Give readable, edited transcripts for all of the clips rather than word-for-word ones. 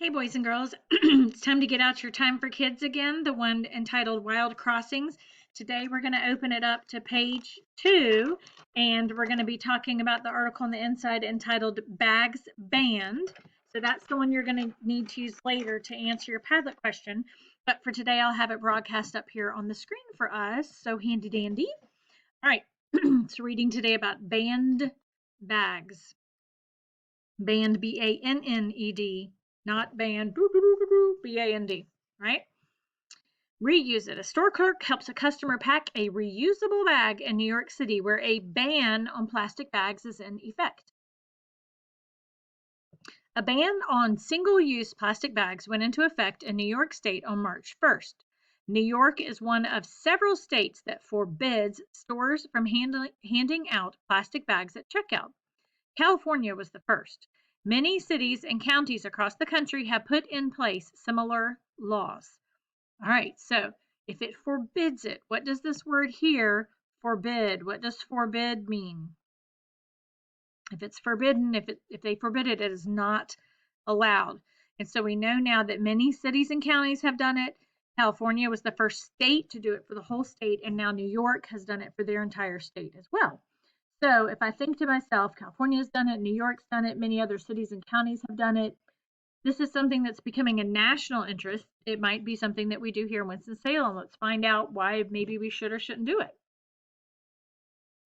Hey, boys and girls, it's time to get out your Time for Kids again, the one entitled Wild Crossings. Today we're going to open it up to page 2, and we're going to be talking about the article on the inside entitled Bags Banned. So that's the one you're going to need to use later to answer your Padlet question. But for today, I'll have it broadcast up here on the screen for us. So handy dandy. All right, so reading today about banned bags. Banned, B-A-N-N-E-D. Not banned, B-A-N-D, right? Reuse it. A store clerk helps a customer pack a reusable bag in New York City where a ban on plastic bags is in effect. A ban on single-use plastic bags went into effect in New York State on March 1st. New York is one of several states that forbids stores from handing out plastic bags at checkout. California was the first. Many cities and counties across the country have put in place similar laws. All right, so if it forbids it, what does this word here, forbid, what does forbid mean? If it's forbidden, if they forbid it, it is not allowed. And so we know now that many cities and counties have done it. California was the first state to do it for the whole state, and now New York has done it for their entire state as well. So if I think to myself, California's done it, New York's done it, many other cities and counties have done it. This is something that's becoming a national interest. It might be something that we do here in Winston-Salem. Let's find out why maybe we should or shouldn't do it.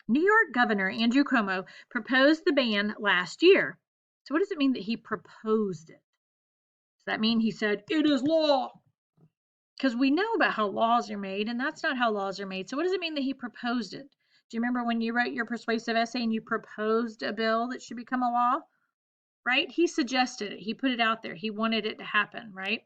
New York Governor Andrew Cuomo proposed the ban last year. So what does it mean that he proposed it? Does that mean he said, it is law? Because we know about how laws are made, and that's not how laws are made. So what does it mean that he proposed it? Do you remember when you wrote your persuasive essay and you proposed a bill that should become a law? Right? He suggested it. He put it out there. He wanted it to happen, right?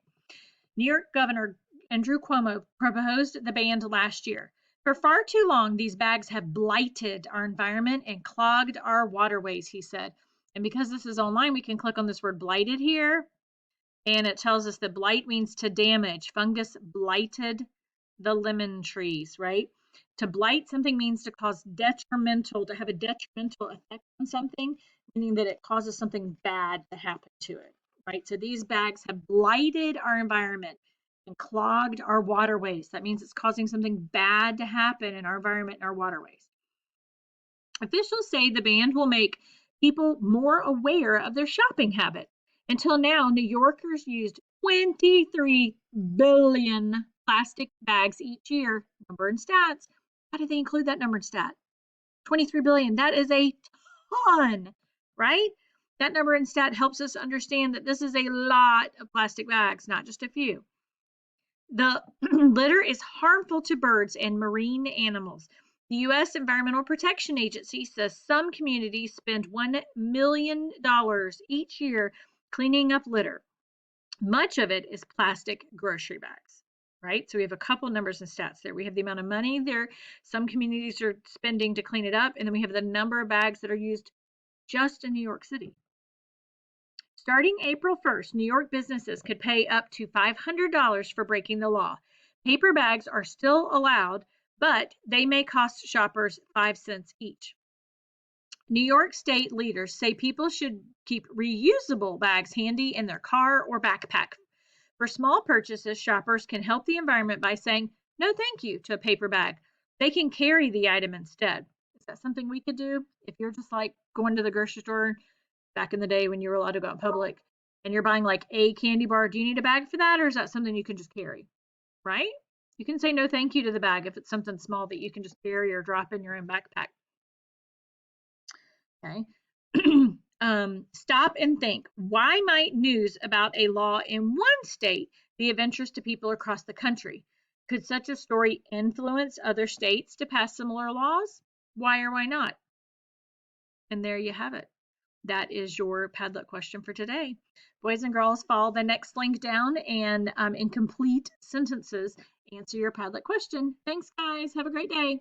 New York Governor Andrew Cuomo proposed the ban last year. For far too long, these bags have blighted our environment and clogged our waterways, he said. And because this is online, we can click on this word blighted here. And it tells us that blight means to damage. Fungus blighted the lemon trees, right? To blight something means to cause detrimental, to have a detrimental effect on something, meaning that it causes something bad to happen to it, right? So these bags have blighted our environment and clogged our waterways. That means it's causing something bad to happen in our environment and our waterways. Officials say the ban will make people more aware of their shopping habits. Until now, New Yorkers used 23 billion plastic bags each year. Number and stats. How did they include that number and stat? 23 billion. That is a ton, right? That number and stat helps us understand that this is a lot of plastic bags, not just a few. The litter is harmful to birds and marine animals. The U.S. Environmental Protection Agency says some communities spend $1 million each year cleaning up litter. Much of it is plastic grocery bags, right? So we have a couple numbers and stats there. We have the amount of money there some communities are spending to clean it up, and then we have the number of bags that are used just in New York City. Starting April 1st, New York businesses could pay up to $500 for breaking the law. Paper bags are still allowed, but they may cost shoppers 5 cents each. New York State leaders say people should keep reusable bags handy in their car or backpack. For small purchases, shoppers can help the environment by saying no thank you to a paper bag. They can carry the item instead. Is that something we could do? If you're just like going to the grocery store back in the day when you were allowed to go out in public and you're buying like a candy bar, do you need a bag for that, or is that something you can just carry? Right? You can say no thank you to the bag if it's something small that you can just carry or drop in your own backpack. Okay. Stop and think. Why might news about a law in one state be of interest to people across the country? Could such a story influence other states to pass similar laws? Why or why not? And there you have it. That is your Padlet question for today. Boys and girls, follow the next link down and in complete sentences, answer your Padlet question. Thanks, guys. Have a great day.